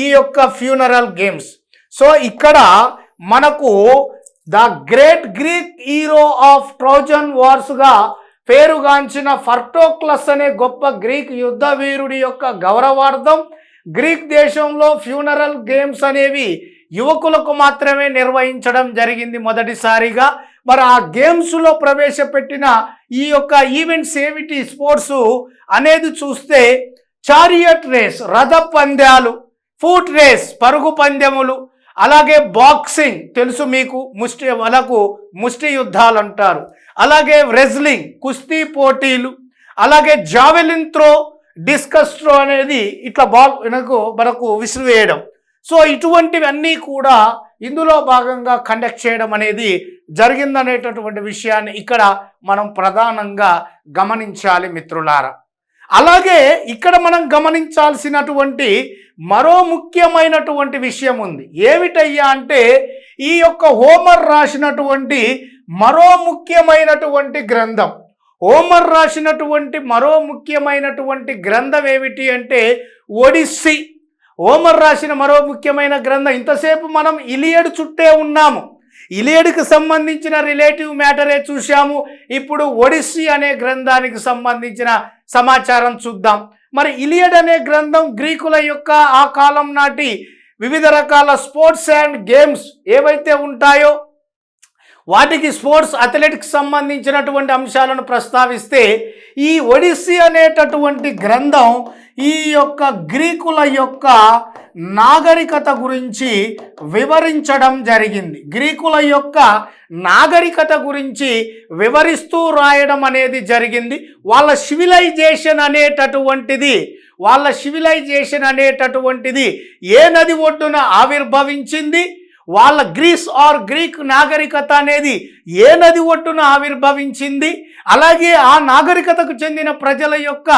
ఈ యొక్క ఫ్యూనరల్ గేమ్స్. సో ఇక్కడ మనకు the great Greek hero of Trojan వార్స్గా పేరుగాంచిన పర్టోక్లస్ అనే గొప్ప గ్రీక్ యుద్ధ వీరుడి యొక్క గౌరవార్థం గ్రీక్ దేశంలో ఫ్యూనరల్ గేమ్స్ అనేవి యువకులకు మాత్రమే నిర్వహించడం జరిగింది మొదటిసారిగా. మరి ఆ గేమ్స్లో ప్రవేశపెట్టిన ఈ యొక్క ఈవెంట్స్ ఏమిటి, స్పోర్ట్స్ అనేది చూస్తే చారియట్ రేస్ రథ పంద్యాలు, ఫుట్ రేస్ పరుగు పందెములు, అలాగే బాక్సింగ్ తెలుసు మీకు, ముష్టి యుద్ధాలు అంటారు, అలాగే రెజ్లింగ్ కుస్తీ పోటీలు, అలాగే జావెలిన్ త్రో, డిస్కస్ త్రో అనేది ఇట్లా మనకు విసిరివేయడం. సో ఇటువంటివన్నీ కూడా ఇందులో భాగంగా కండక్ట్ చేయడం అనేది జరిగిందనేటటువంటి విషయాన్ని ఇక్కడ మనం ప్రధానంగా గమనించాలి మిత్రులారా. అలాగే ఇక్కడ మనం గమనించాల్సినటువంటి మరో ముఖ్యమైనటువంటి విషయం ఉంది. ఏమిటయ్యా అంటే ఈ యొక్క హోమర్ రాసినటువంటి మరో ముఖ్యమైనటువంటి గ్రంథం. హోమర్ రాసినటువంటి మరో ముఖ్యమైనటువంటి గ్రంథం ఏమిటి అంటే ఒడిస్సీ. హోమర్ రాసిన మరో ముఖ్యమైన గ్రంథం. ఇంతసేపు మనం ఇలియడ్ చుట్టే ఉన్నాము, ఇలియడ్కి సంబంధించిన రిలేటివ్ మ్యాటరే చూశాము. ఇప్పుడు ఒడిస్సీ అనే గ్రంథానికి సంబంధించిన సమాచారం చూద్దాం. మరి ఇలియడ్ అనే గ్రంథం గ్రీకుల యొక్క ఆ కాలం నాటి వివిధ రకాల స్పోర్ట్స్ అండ్ గేమ్స్ ఏవైతే ఉంటాయో వాటికి స్పోర్ట్స్ అథ్లెటిక్స్ సంబంధించినటువంటి అంశాలను ప్రస్తావిస్తే ఈ ఒడిస్సీ అనేటటువంటి గ్రంథం ఈ యొక్క గ్రీకుల యొక్క నాగరికత గురించి వివరించడం జరిగింది. గ్రీకుల యొక్క నాగరికత గురించి వివరిస్తూ రాయడం అనేది జరిగింది. వాళ్ళ సివిలైజేషన్ అనేటటువంటిది ఏ నది ఒడ్డున ఆవిర్భవించింది, వాళ్ళ గ్రీక్ నాగరికత అనేది ఏ నది ఒడ్డున ఆవిర్భవించింది, అలాగే ఆ నాగరికతకు చెందిన ప్రజల యొక్క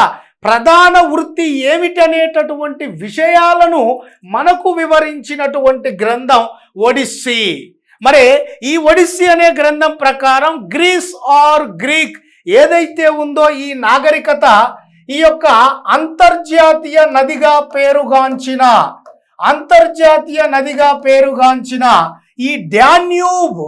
ప్రధాన వృత్తి ఏమిటనేటటువంటి విషయాలను మనకు వివరించినటువంటి గ్రంథం ఒడిస్సీ. మరి ఈ ఒడిస్సీ అనే గ్రంథం ప్రకారం గ్రీక్ ఏదైతే ఉందో ఈ నాగరికత ఈ యొక్క అంతర్జాతీయ నదిగా పేరుగాంచిన ఈ డాన్యూబ్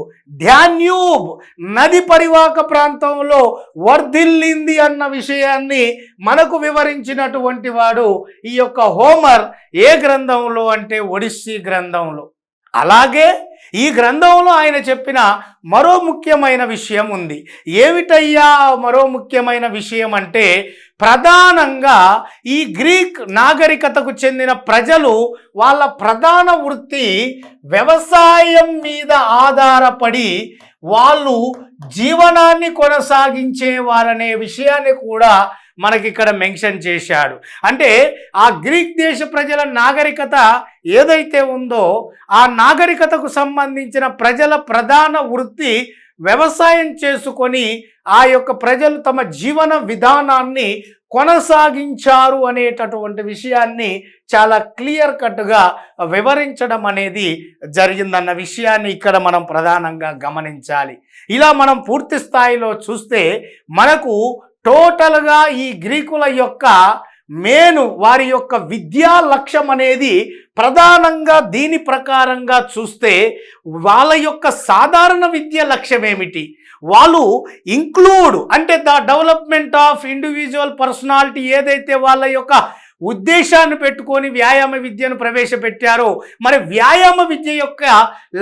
నది పరివాహక ప్రాంతంలో వర్ధిల్లింది అన్న విషయాన్ని మనకు వివరించినటువంటి వాడు ఈ యొక్క హోమర్. ఏ గ్రంథంలో అంటే ఒడిస్సీ గ్రంథంలో. అలాగే ఈ గ్రంథంలో ఆయన చెప్పిన మరో ముఖ్యమైన విషయం ఉంది. ఏమిటయ్యా మరో ముఖ్యమైన విషయం అంటే, ప్రధానంగా ఈ గ్రీక్ నాగరికతకు చెందిన ప్రజలు వాళ్ళ ప్రధాన వృత్తి వ్యవసాయం మీద ఆధారపడి వాళ్ళు జీవనాన్ని కొనసాగించేవారనే విషయాన్ని కూడా మనకిక్కడ మెన్షన్ చేశాడు. అంటే ఆ గ్రీక్ దేశ ప్రజల నాగరికత ఏదైతే ఉందో ఆ నాగరికతకు సంబంధించిన ప్రజల ప్రధాన వృత్తి వ్యవసాయం చేసుకొని ఆ యొక్క ప్రజలు తమ జీవన విధానాన్ని కొనసాగించారు అనేటటువంటి విషయాన్ని చాలా క్లియర్ కట్గా వివరించడం అనేది జరిగిందన్న విషయాన్ని ఇక్కడ మనం ప్రధానంగా గమనించాలి. ఇలా మనం పూర్తి స్థాయిలో చూస్తే మనకు టోటల్గా ఈ గ్రీకుల యొక్క వారి యొక్క విద్యా లక్ష్యం అనేది ప్రధానంగా దీని ప్రకారంగా చూస్తే వాళ్ళ యొక్క సాధారణ విద్య లక్ష్యం ఏమిటి? వాళ్ళు అంటే the development of individual personality ఏదైతే వాళ్ళ యొక్క ఉద్దేశాన్ని పెట్టుకొని వ్యాయామ విద్యను ప్రవేశపెట్టారో, మరి వ్యాయామ విద్య యొక్క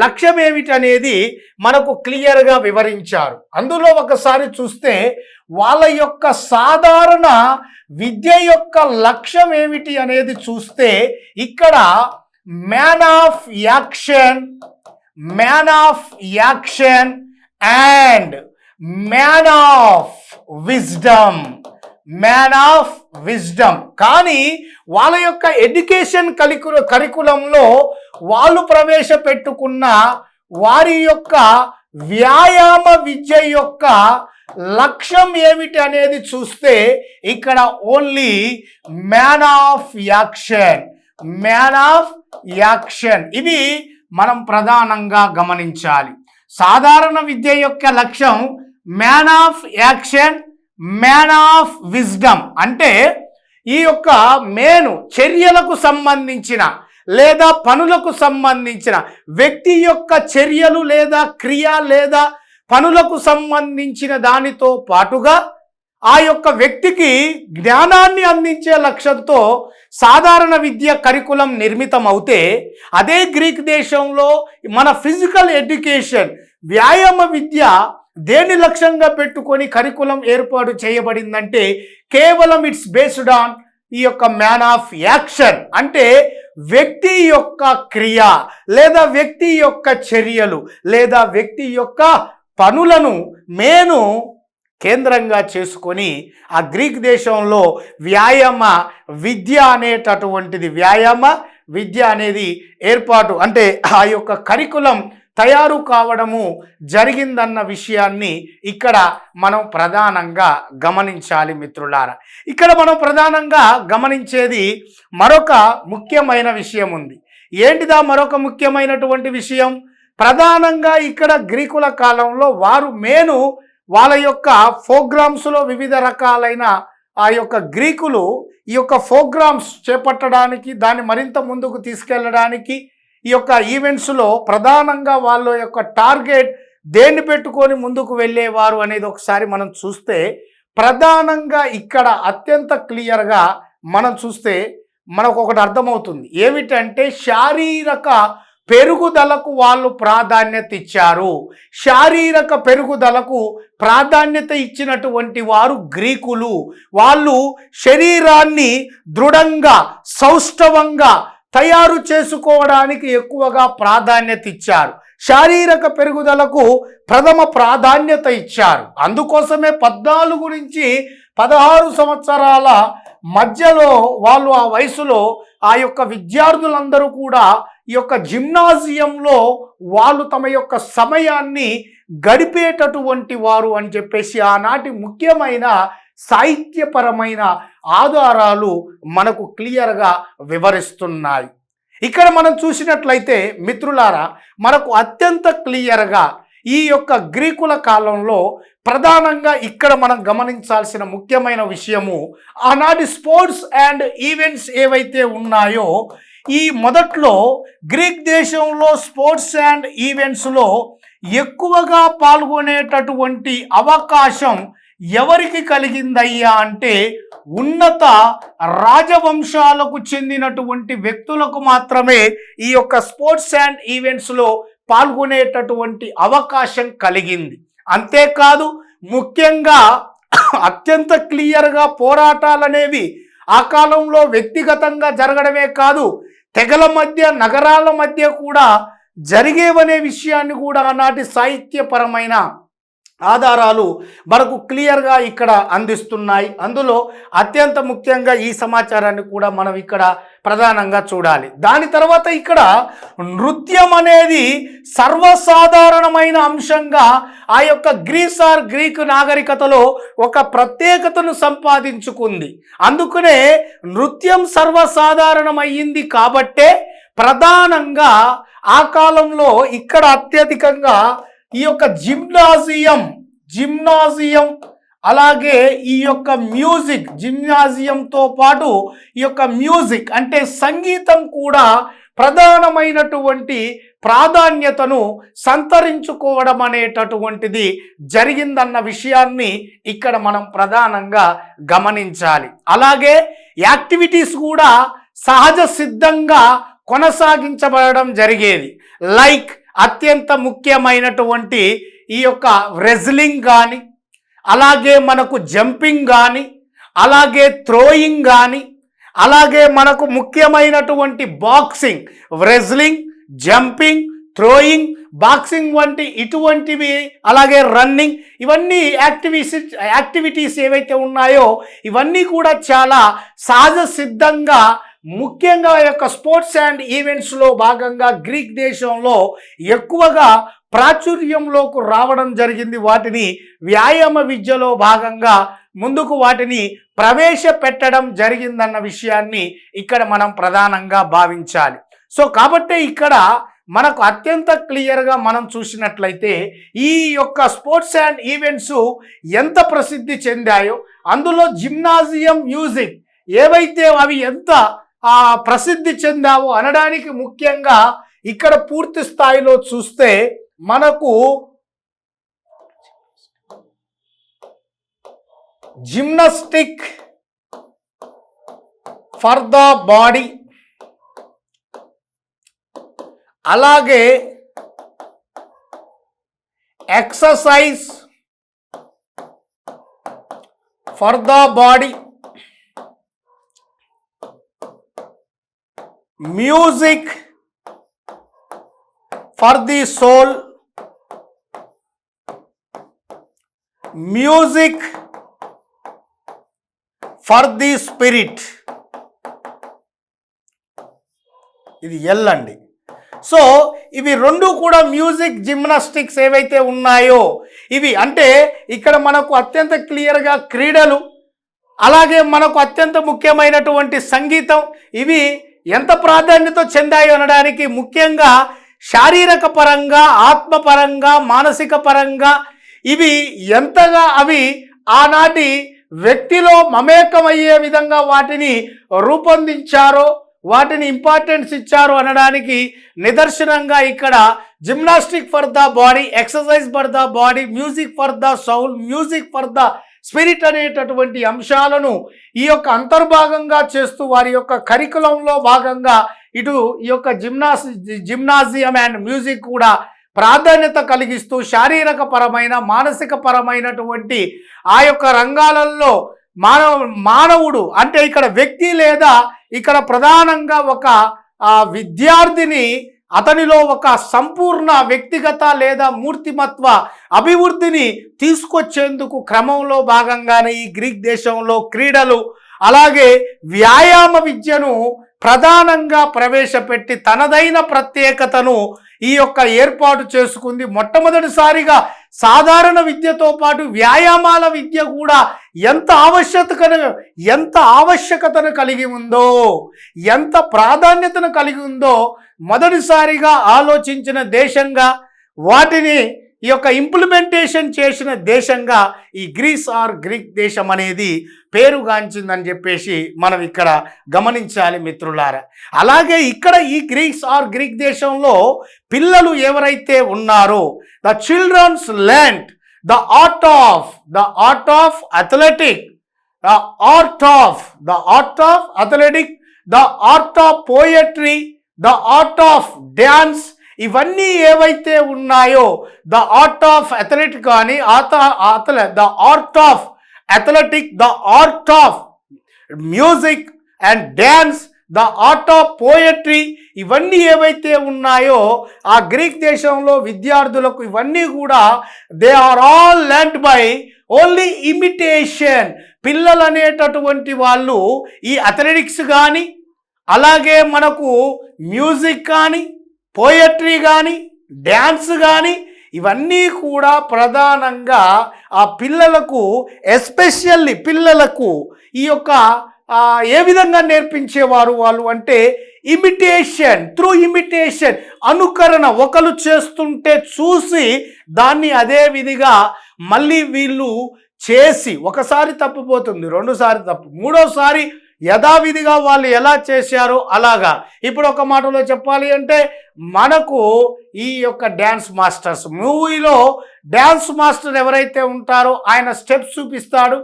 లక్ష్యం ఏమిటనేది మనకు క్లియర్గా వివరించారు. అందులో ఒకసారి చూస్తే వాళ్ళ యొక్క సాధారణ విద్య యొక్క లక్ష్యం ఏమిటి అనేది చూస్తే ఇక్కడ man of action and man of wisdom. కానీ వాళ్ళ యొక్క ఎడ్యుకేషన్ కరికులంలో వాళ్ళు ప్రవేశపెట్టుకున్న వారి యొక్క వ్యాయామ విద్య యొక్క లక్ష్యం ఏమిటి అనేది చూస్తే ఇక్కడ ఓన్లీ మ్యాన్ ఆఫ్ యాక్షన్ ఇది మనం ప్రధానంగా గమనించాలి. సాధారణ విద్య యొక్క లక్ష్యం man of action, man of wisdom. అంటే ఈ యొక్క చర్యలకు సంబంధించిన లేదా పనులకు సంబంధించిన వ్యక్తి యొక్క చర్యలు లేదా క్రియ లేదా పనులకు సంబంధించిన దానితో పాటుగా ఆ యొక్క వ్యక్తికి జ్ఞానాన్ని అందించే లక్ష్యంతో సాధారణ విద్య కరికులం నిర్మితం అవుతే, అదే గ్రీక్ దేశంలో మన ఫిజికల్ ఎడ్యుకేషన్ వ్యాయామ విద్య దేని లక్ష్యంగా పెట్టుకొని కరికులం ఏర్పాటు చేయబడిందంటే కేవలం ఇట్స్ బేస్డ్ ఆన్ ఈ యొక్క మ్యాన్ ఆఫ్ యాక్షన్. అంటే వ్యక్తి యొక్క క్రియ లేదా వ్యక్తి యొక్క చర్యలు లేదా వ్యక్తి యొక్క పనులను కేంద్రంగా చేసుకొని ఆ గ్రీక్ దేశంలో వ్యాయామ విద్య అనేది ఏర్పాటు అంటే ఆ యొక్క కరికులం తయారు కావడము జరిగిందన్న విషయాన్ని ఇక్కడ మనం ప్రధానంగా గమనించాలి మిత్రులారా. ఇక్కడ మనం ప్రధానంగా గమనించేది మరొక ముఖ్యమైన విషయం ఉంది. ఏంటిదా మరొక ముఖ్యమైనటువంటి విషయం? ప్రధానంగా ఇక్కడ గ్రీకుల కాలంలో వారు వాళ్ళ యొక్క ప్రోగ్రామ్స్లో వివిధ రకాలైన ఆ యొక్క గ్రీకులు ఈ యొక్క ప్రోగ్రామ్స్ చేపట్టడానికి, దాన్ని మరింత ముందుకు తీసుకెళ్ళడానికి ఈ యొక్క ఈవెంట్స్లో ప్రధానంగా వాళ్ళ యొక్క టార్గెట్ దేన్ని పెట్టుకొని ముందుకు వెళ్ళేవారు అనేది ఒకసారి మనం చూస్తే ప్రధానంగా ఇక్కడ అత్యంత క్లియర్గా మనం చూస్తే మనకు ఒకటి అర్థమవుతుంది. ఏమిటంటే శారీరక పెరుగుదలకు వాళ్ళు ప్రాధాన్యత ఇచ్చారు. శారీరక పెరుగుదలకు ప్రాధాన్యత ఇచ్చినటువంటి వారు గ్రీకులు. వాళ్ళు శరీరాన్ని దృఢంగా సౌష్ఠవంగా తయారు చేసుకోవడానికి ఎక్కువగా ప్రాధాన్యత ఇచ్చారు. శారీరక పెరుగుదలకు ప్రథమ ప్రాధాన్యత ఇచ్చారు. అందుకోసమే 14 నుంచి 16 సంవత్సరాల మధ్యలో వాళ్ళు ఆ వయసులో ఆ యొక్క విద్యార్థులందరూ కూడా ఈ యొక్క జిమ్నాజియంలో వాళ్ళు తమ యొక్క సమయాన్ని గడిపేటటువంటి వారు అని చెప్పేసి ఆనాటి ముఖ్యమైన సాహిత్యపరమైన ఆధారాలు మనకు క్లియర్గా వివరిస్తున్నాయి. ఇక్కడ మనం చూసినట్లయితే మిత్రులారా, మనకు అత్యంత క్లియర్గా ఈ యొక్క గ్రీకుల కాలంలో ప్రధానంగా ఇక్కడ మనం గమనించాల్సిన ముఖ్యమైన విషయము, ఆనాటి స్పోర్ట్స్ అండ్ ఈవెంట్స్ ఏవైతే ఉన్నాయో ఈ మొదట్లో గ్రీక్ దేశంలో స్పోర్ట్స్ అండ్ ఈవెంట్స్లో ఎక్కువగా పాల్గొనేటటువంటి అవకాశం ఎవరికి కలిగిందయ్యా అంటే ఉన్నత రాజవంశాలకు చెందినటువంటి వ్యక్తులకు మాత్రమే ఈ యొక్క స్పోర్ట్స్ అండ్ ఈవెంట్స్లో పాల్గొనేటటువంటి అవకాశం కలిగింది. అంతేకాదు ముఖ్యంగా అత్యంత క్లియర్గా పోరాటాలనేవి ఆ కాలంలో వ్యక్తిగతంగా జరగడమే కాదు, తెగల మధ్య నగరాల మధ్య కూడా జరిగేవనే విషయాన్ని కూడా ఆనాటి సాహిత్యపరమైన ఆధారాలు మనకు క్లియర్గా ఇక్కడ అందిస్తున్నాయి. అందులో అత్యంత ముఖ్యంగా ఈ సమాచారాన్ని కూడా మనం ఇక్కడ ప్రధానంగా చూడాలి. దాని తర్వాత ఇక్కడ నృత్యం అనేది సర్వసాధారణమైన అంశంగా ఆ యొక్క గ్రీకు నాగరికతలో ఒక ప్రత్యేకతను సంపాదించుకుంది. అందుకనే నృత్యం సర్వసాధారణమయ్యింది కాబట్టే ప్రధానంగా ఆ కాలంలో ఇక్కడ అత్యధికంగా ఈ యొక్క జిమ్నాజియం అలాగే ఈ యొక్క జిమ్నాజియంతో పాటు ఈ యొక్క మ్యూజిక్ అంటే సంగీతం కూడా ప్రధానమైనటువంటి ప్రాధాన్యతను సంతరించుకోవడం అనేటటువంటిది జరిగిందన్న విషయాన్ని ఇక్కడ మనం ప్రధానంగా గమనించాలి. అలాగే యాక్టివిటీస్ కూడా సహజ సిద్ధంగా కొనసాగించబడడం జరిగేది. లైక్ అత్యంత ముఖ్యమైనటువంటి ఈ యొక్క రెజ్లింగ్ కానీ, అలాగే మనకు జంపింగ్ కానీ, అలాగే థ్రోయింగ్ కానీ, అలాగే మనకు ముఖ్యమైనటువంటి boxing, wrestling, jumping, throwing, boxing వంటి ఇటువంటివి, అలాగే రన్నింగ్, ఇవన్నీ యాక్టివిటీస్ ఏవైతే ఉన్నాయో ఇవన్నీ కూడా చాలా సహజ సిద్ధంగా ముఖ్యంగా యొక్క స్పోర్ట్స్ అండ్ ఈవెంట్స్లో భాగంగా గ్రీక్ దేశంలో ఎక్కువగా ప్రాచుర్యంలోకి రావడం జరిగింది. వాటిని వ్యాయామ విద్యలో భాగంగా ముందుకు వాటిని ప్రవేశపెట్టడం జరిగిందన్న విషయాన్ని ఇక్కడ మనం ప్రధానంగా భావించాలి. సో కాబట్టి ఇక్కడ మనకు అత్యంత క్లియర్గా మనం చూసినట్లయితే ఈ యొక్క స్పోర్ట్స్ అండ్ ఈవెంట్స్ ఎంత ప్రసిద్ధి చెందాయో, అందులో జిమ్నాజియం, మ్యూజిక్ ఏవైతే అవి ఎంత ప్రసిద్ధి చెందావో అనడానికి ముఖ్యంగా ఇక్కడ పూర్తి స్థాయిలో చూస్తే మనకు జిమ్నాస్టిక్ ఫర్ ద బాడీ, అలాగే exercise for the body, music for the soul, music for the spirit. ఇది ఎల్ అండి. సో ఇవి రెండు కూడా మ్యూజిక్, జిమ్నాస్టిక్స్ ఏవైతే ఉన్నాయో ఇవి అంటే ఇక్కడ మనకు అత్యంత క్లియర్గా క్రీడలు, అలాగే మనకు అత్యంత ముఖ్యమైనటువంటి సంగీతం, ఇవి ఎంత ప్రాధాన్యత చెందాయో అనడానికి ముఖ్యంగా శారీరక పరంగా, ఆత్మపరంగా, మానసిక పరంగా ఇవి ఎంతగా అవి ఆనాటి వ్యక్తిలో మమేకమయ్యే విధంగా వాటిని రూపొందించారో, వాటిని ఇంపార్టెన్స్ ఇచ్చారు అనడానికి నిదర్శనంగా ఇక్కడ gymnastic for the body, exercise for the body, music for the Saul, music for the spirit అనేటటువంటి అంశాలను ఈ యొక్క అంతర్భాగంగా చేస్తూ వారి యొక్క కరికులంలో భాగంగా ఇటు ఈ యొక్క జిమ్నాజియం అండ్ మ్యూజిక్ కూడా ప్రాధాన్యత కలిగిస్తూ శారీరక పరమైన, మానసిక పరమైనటువంటి ఆ యొక్క రంగాలలో మానవుడు అంటే ఇక్కడ వ్యక్తి లేదా ఇక్కడ ప్రధానంగా ఒక విద్యార్థిని అతనిలో ఒక సంపూర్ణ వ్యక్తిగత లేదా మూర్తిమత్వ అభివృద్ధిని తీసుకొచ్చేందుకు క్రమంలో భాగంగానే ఈ గ్రీక్ దేశంలో క్రీడలు అలాగే వ్యాయామ విద్యను ప్రధానంగా ప్రవేశపెట్టి తనదైన ప్రత్యేకతను ఈ యొక్క ఏర్పాటు చేసుకుంది. మొట్టమొదటిసారిగా సాధారణ విద్యతో పాటు వ్యాయామాల విద్య కూడా ఎంత ఆవశ్యకతను కలిగి ఉందో, ఎంత ప్రాధాన్యతను కలిగి ఉందో మొదటిసారిగా ఆలోచించిన దేశంగా వాటిని ఈ యొక్క ఇంప్లిమెంటేషన్ చేసిన దేశంగా ఈ గ్రీక్ దేశం అనేది పేరుగాంచిందని చెప్పేసి మనం ఇక్కడ గమనించాలి మిత్రులారా. అలాగే ఇక్కడ ఈ గ్రీక్ దేశంలో పిల్లలు ఎవరైతే ఉన్నారో the children learned the art of athletic, the art of athletic, the art of poetry, the art of dance, ఇవన్నీ ఏవైతే ఉన్నాయో ద ఆర్ట్ ఆఫ్ అథ్లెటిక్ కానీ the art of athletic, the art of music and dance, the art of poetry, ఇవన్నీ ఏవైతే ఉన్నాయో ఆ Greek దేశంలో విద్యార్థులకు ఇవన్నీ కూడా they are all learned by only imitation. పిల్లలు అనేటటువంటి వాళ్ళు ఈ అథ్లెటిక్స్ కానీ అలాగే మనకు మ్యూజిక్ కానీ పోయట్రీ కానీ డ్యాన్స్ కానీ ఇవన్నీ కూడా ప్రధానంగా ఆ పిల్లలకు ఎస్పెషల్లీ పిల్లలకు ఈ యొక్క ఏ విధంగా నేర్పించేవారు వాళ్ళు అంటే ఇమిటేషన్, త్రూ ఇమిటేషన్, అనుకరణ. ఒకరు చేస్తుంటే చూసి దాన్ని అదే విధిగా మళ్ళీ వీళ్ళు చేసి ఒకసారి తప్పిపోతుంది, రెండోసారి తప్పు, మూడోసారి యథావిధిగా వాళ్ళు ఎలా చేశారో అలాగా. ఇప్పుడు ఒక మాటలో చెప్పాలి అంటే మనకు ఈ యొక్క డ్యాన్స్ మాస్టర్స్, మూవీలో డ్యాన్స్ మాస్టర్ ఎవరైతే ఉంటారో ఆయన స్టెప్స్ చూపిస్తాడు,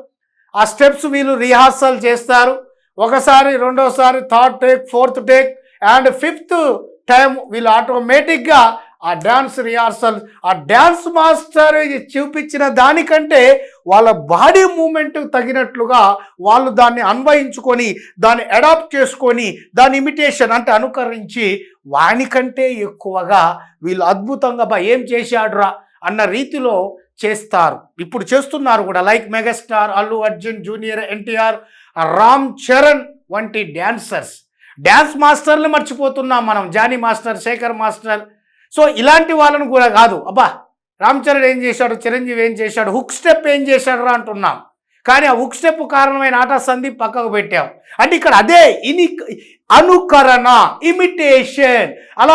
ఆ స్టెప్స్ వీళ్ళు రిహార్సల్ చేస్తారు. ఒకసారి, రెండోసారి, third take, fourth take and fifth time వీళ్ళు ఆటోమేటిక్గా ఆ డ్యాన్స్ రిహార్సల్, ఆ డ్యాన్స్ మాస్టర్ చూపించిన దానికంటే వాళ్ళ బాడీ మూమెంట్ తగినట్లుగా వాళ్ళు దాన్ని అన్వయించుకొని దాన్ని అడాప్ట్ చేసుకొని దాని ఇమిటేషన్ అంటే అనుకరించి వానికంటే ఎక్కువగా వీళ్ళు అద్భుతంగా ఏం చేశాడురా అన్న రీతిలో చేస్తారు. ఇప్పుడు చేస్తున్నారు కూడా. Like megastar, Allu Arjun, junior NTR, Ram Charan వంటి డ్యాన్స్ మాస్టర్లు మర్చిపోతున్నాం మనం. Jani master, Sekhar master. So ఇలాంటి వాళ్ళను కూడా కాదు, అబ్బా రామ్ చరణ్ ఏం చేశాడు, చిరంజీవి ఏం చేశాడు, హుక్ స్టెప్ ఏం చేశాడు రా అంటున్నాం. కానీ ఆ హుక్ స్టెప్ కారణమైన ఆట సందీప్ పక్కకు పెట్టాం. అంటే ఇక్కడ అదే అనుకరణ, ఇమిటేషన్. అలా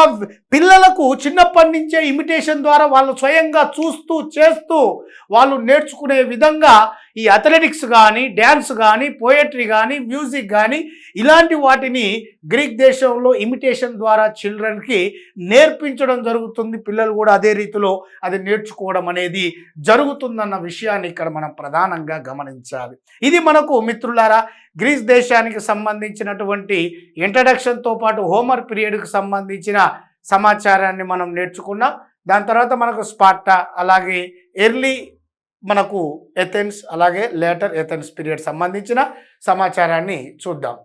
పిల్లలకు చిన్నప్పటి నుంచే ఇమిటేషన్ ద్వారా వాళ్ళు స్వయంగా చూస్తూ చేస్తూ వాళ్ళు నేర్చుకునే విధంగా ఈ అథ్లెటిక్స్ కానీ డ్యాన్స్ కానీ పోయట్రీ కానీ మ్యూజిక్ కానీ ఇలాంటి వాటిని గ్రీక్ దేశంలో ఇమిటేషన్ ద్వారా చిల్డ్రన్కి నేర్పించడం జరుగుతుంది. పిల్లలు కూడా అదే రీతిలో అది నేర్చుకోవడం అనేది జరుగుతుందన్న విషయాన్ని ఇక్కడ మనం ప్రధానంగా గమనించాలి. ఇది మనకు మిత్రులారా గ్రీస్ దేశానికి సంబంధించినటువంటి ఇంట్రడక్షన్తో పాటు హోంవర్క్ పీరియడ్కి సంబంధించిన సమాచారాన్ని మనం నేర్చుకున్నాం. దాని తర్వాత మనకు స్పార్టా, అలాగే ఎర్లీ మనకు ఎథెన్స్, అలాగే లేటర్ ఎథెన్స్ పీరియడ్ సంబంధించిన సమాచారాన్ని చూద్దాం.